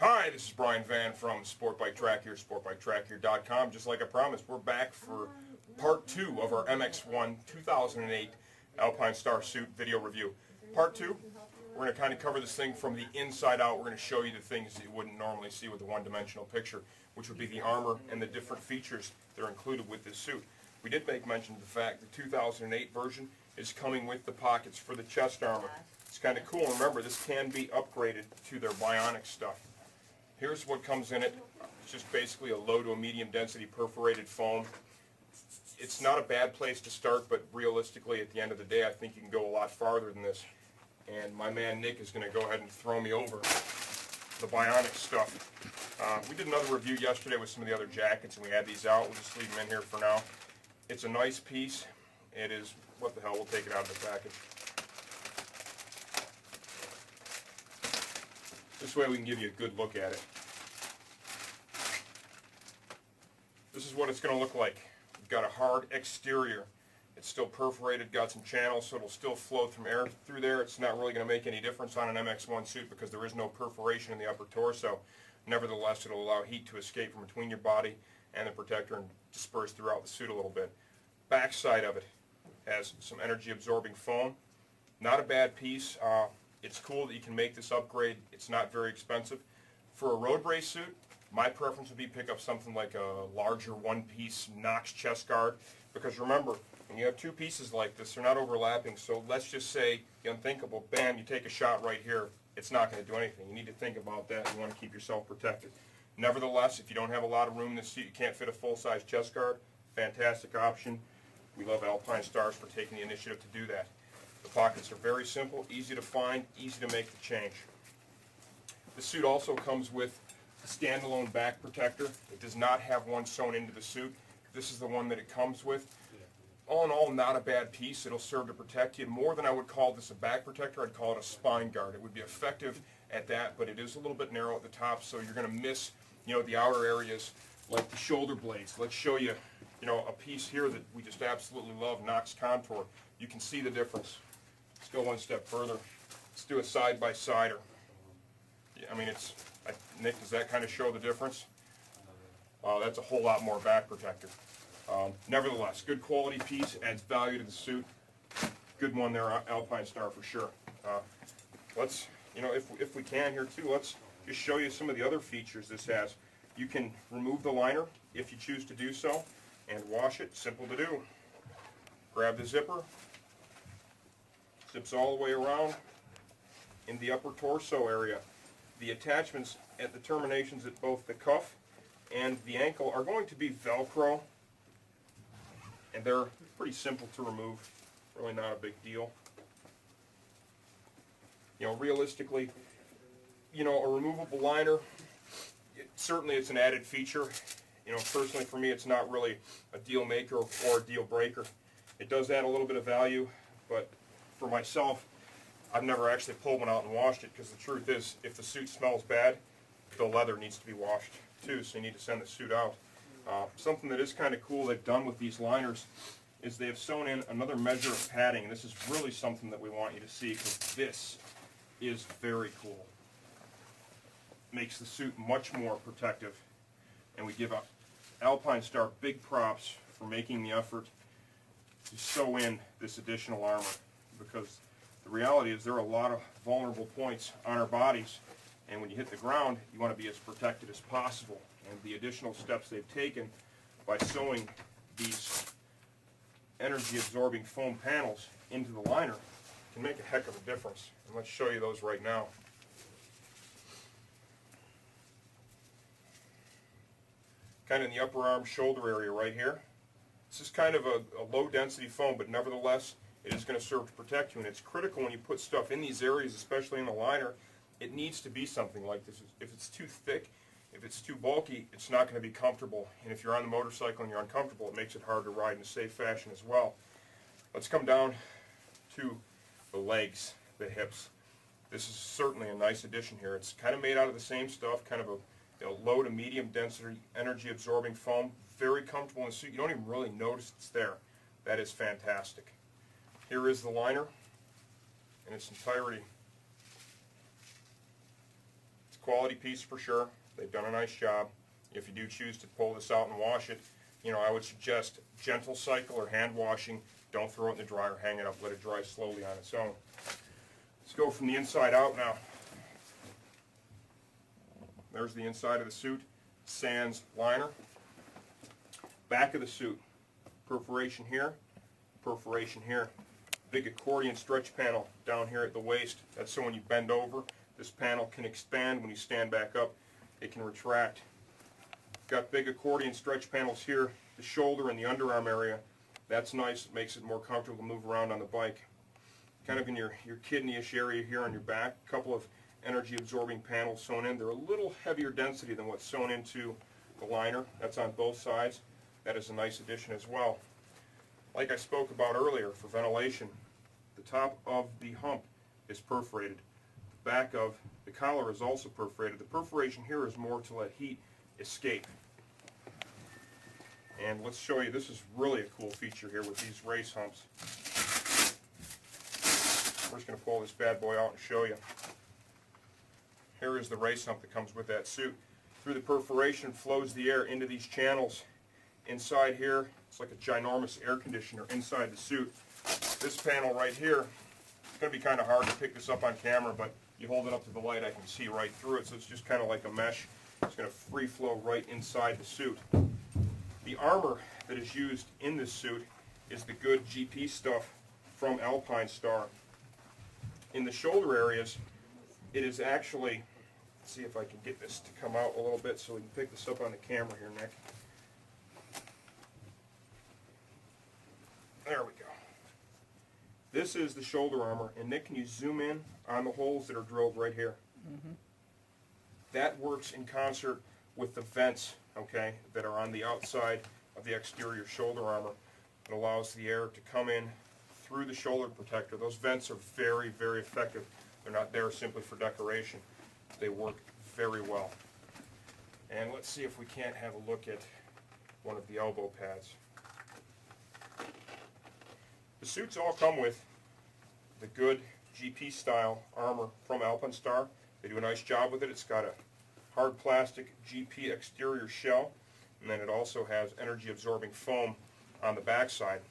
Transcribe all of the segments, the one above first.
Hi, this is Brian Van from Sport Bike Track here, sportbiketrackhere.com. Just like I promised, we're back for part 2 of our MX-1 2008 Alpinestars suit video review. Part 2, we're going to kind of cover this thing from the inside out. We're going to show you the things that you wouldn't normally see with a one-dimensional picture, which would be the armor and the different features that are included with this suit. We did make mention of the fact the 2008 version is coming with the pockets for the chest armor. It's kind of cool. Remember, this can be upgraded to their bionic stuff. Here's what comes in it. It's just basically a low to a medium density perforated foam. It's not a bad place to start, but realistically at the end of the day I think you can go a lot farther than this. And my man Nick is going to go ahead and throw me over the bionic stuff. We did another review yesterday with some of the other jackets and we had these out. We'll just leave them in here for now. It's a nice piece. It is, what the hell, we'll take it out of the package. This way we can give you a good look at it. This is what it's going to look like. We've got a hard exterior. It's still perforated, got some channels, so it'll still flow from air through there. It's not really going to make any difference on an MX-1 suit because there is no perforation in the upper torso. Nevertheless, it'll allow heat to escape from between your body and the protector and disperse throughout the suit a little bit. Back side of it has some energy absorbing foam. Not a bad piece. It's cool that you can make this upgrade. It's not very expensive. For a road race suit, my preference would be pick up something like a larger one-piece Knox chest guard, because remember, when you have two pieces like this, they're not overlapping, so let's just say the unthinkable, bam, you take a shot right here, it's not going to do anything. You need to think about that. You want to keep yourself protected. Nevertheless, if you don't have a lot of room in this suit, you can't fit a full-size chest guard, fantastic option. We love Alpinestars for taking the initiative to do that. The pockets are very simple, easy to find, easy to make the change. The suit also comes with a standalone back protector. It does not have one sewn into the suit. This is the one that it comes with. All in all, not a bad piece. It'll serve to protect you. More than I would call this a back protector, I'd call it a spine guard. It would be effective at that, but it is a little bit narrow at the top, so you're going to miss, the outer areas like the shoulder blades. Let's show you, a piece here that we just absolutely love, Knox Contour. You can see the difference. Let's go one step further. Let's do a side-by-sider. I mean, Nick, does that kind of show the difference? That's a whole lot more back protector. Nevertheless, good quality piece, adds value to the suit. Good one there, Alpinestars for sure. Let's, if we can here too, let's just show you some of the other features this has. You can remove the liner if you choose to do so and wash it. Simple to do. Grab the zipper. Zips all the way around in the upper torso area. The attachments at the terminations at both the cuff and the ankle are going to be Velcro, and they're pretty simple to remove. Really not a big deal. Realistically, a removable liner, certainly it's an added feature. Personally for me it's not really a deal maker or a deal breaker. It does add a little bit of value, but for myself, I've never actually pulled one out and washed it, because the truth is, if the suit smells bad, the leather needs to be washed too, so you need to send the suit out. Something that is kind of cool they've done with these liners is they have sewn in another measure of padding, and this is really something that we want you to see, because this is very cool. Makes the suit much more protective, and we give Alpinestars big props for making the effort to sew in this additional armor, because the reality is there are a lot of vulnerable points on our bodies, and when you hit the ground you want to be as protected as possible, and the additional steps they've taken by sewing these energy absorbing foam panels into the liner can make a heck of a difference, and let's show you those right now. Kind of in the upper arm shoulder area right here. This is kind of a low density foam, but nevertheless it is going to serve to protect you, and it's critical when you put stuff in these areas, especially in the liner. It needs to be something like this. If it's too thick, if it's too bulky, it's not going to be comfortable, and if you're on the motorcycle and you're uncomfortable, it makes it hard to ride in a safe fashion as well. Let's come down to the legs, the hips. This is certainly a nice addition here. It's kind of made out of the same stuff, kind of a low to medium density energy absorbing foam. Very comfortable in the suit. You don't even really notice it's there. That is fantastic. Here is the liner in its entirety. It's quality piece for sure. They've done a nice job. If you do choose to pull this out and wash it, I would suggest gentle cycle or hand washing. Don't throw it in the dryer, hang it up, let it dry slowly on its own. Let's go from the inside out now. There's the inside of the suit, sans liner. Back of the suit, perforation here, perforation here. Big accordion stretch panel down here at the waist. That's so when you bend over, this panel can expand. When you stand back up, it can retract. Got big accordion stretch panels here, the shoulder and the underarm area. That's nice. It makes it more comfortable to move around on the bike. Kind of in your kidney-ish area here on your back, a couple of energy-absorbing panels sewn in. They're a little heavier density than what's sewn into the liner. That's on both sides. That is a nice addition as well. Like I spoke about earlier, for ventilation, the top of the hump is perforated. The back of the collar is also perforated. The perforation here is more to let heat escape. And let's show you, this is really a cool feature here with these race humps. We're just going to pull this bad boy out and show you. Here is the race hump that comes with that suit. Through the perforation flows the air into these channels. Inside here, it's like a ginormous air conditioner inside the suit. This panel right here, it's going to be kind of hard to pick this up on camera, but you hold it up to the light, I can see right through it, so it's just kind of like a mesh. It's going to free flow right inside the suit. The armor that is used in this suit is the good GP stuff from Alpinestars. In the shoulder areas, it is actually, let's see if I can get this to come out a little bit so we can pick this up on the camera here, Nick. There we go. This is the shoulder armor, and Nick, can you zoom in on the holes that are drilled right here? Mm-hmm. That works in concert with the vents, okay, that are on the outside of the exterior shoulder armor. It allows the air to come in through the shoulder protector. Those vents are very, very effective. They're not there simply for decoration. They work very well. And let's see if we can't have a look at one of the elbow pads. The suits all come with the good GP style armor from Alpinestars. They do a nice job with it. It's got a hard plastic GP exterior shell, and then it also has energy absorbing foam on the backside.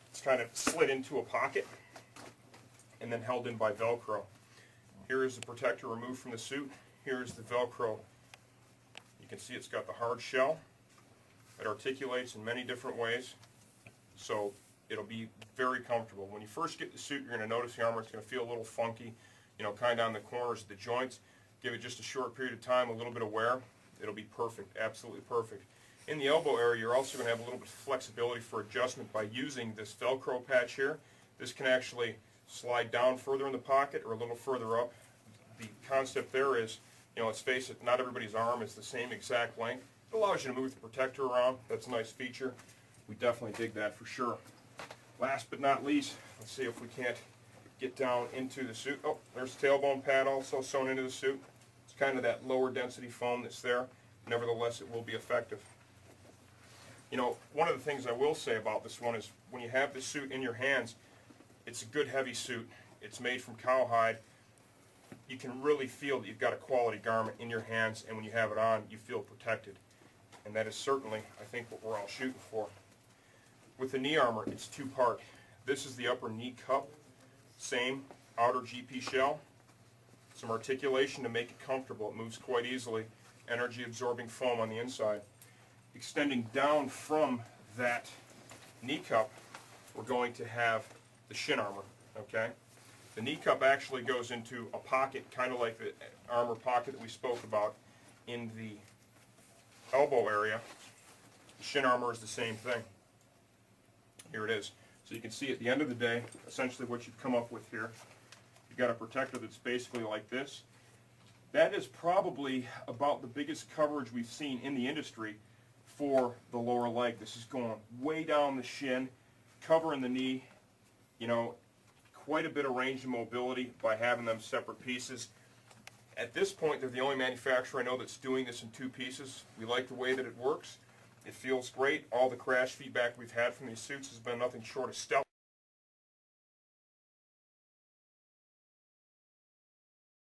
It's kind of slid into a pocket and then held in by Velcro. Here is the protector removed from the suit. Here is the Velcro. You can see it's got the hard shell. It articulates in many different ways, so it'll be very comfortable. When you first get the suit, you're going to notice the armor. It's going to feel a little funky, kind of on the corners of the joints. Give it just a short period of time, a little bit of wear. It'll be perfect, absolutely perfect. In the elbow area, you're also going to have a little bit of flexibility for adjustment by using this Velcro patch here. This can actually slide down further in the pocket or a little further up. The concept there is, let's face it, not everybody's arm is the same exact length. It allows you to move the protector around. That's a nice feature. We definitely dig that for sure. Last but not least, let's see if we can't get down into the suit. Oh, there's the tailbone pad also sewn into the suit. It's kind of that lower density foam that's there. Nevertheless, it will be effective. One of the things I will say about this one is when you have the suit in your hands, it's a good heavy suit. It's made from cowhide. You can really feel that you've got a quality garment in your hands, and when you have it on, you feel protected. And that is certainly, I think, what we're all shooting for. With the knee armor, it's two-part. This is the upper knee cup, same outer GP shell. Some articulation to make it comfortable. It moves quite easily. Energy absorbing foam on the inside. Extending down from that knee cup, we're going to have the shin armor, okay? The knee cup actually goes into a pocket, kind of like the armor pocket that we spoke about in the elbow area. The shin armor is the same thing. Here it is. So you can see at the end of the day, essentially what you've come up with here. You've got a protector that's basically like this. That is probably about the biggest coverage we've seen in the industry for the lower leg. This is going way down the shin, covering the knee, quite a bit of range and mobility by having them separate pieces. At this point, they're the only manufacturer I know that's doing this in two pieces. We like the way that it works. It feels great. All the crash feedback we've had from these suits has been nothing short of stellar.